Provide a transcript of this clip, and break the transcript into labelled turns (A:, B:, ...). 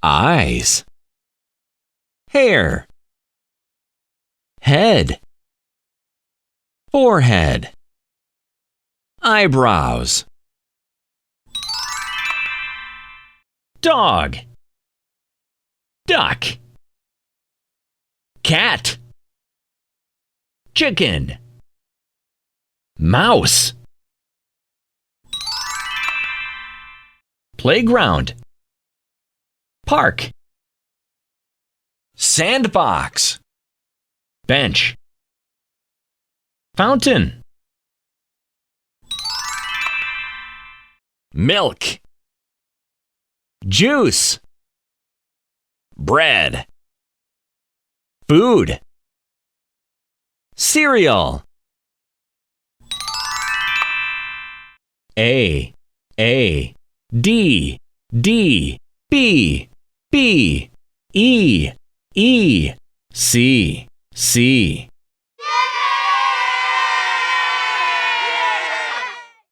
A: eyes, hair, head, forehead, eyebrows, dog, duck, cat, chicken, mouse, playground, park, sandbox, bench, fountain, milk, juice, bread, food, cereal. A, D, B, E, C,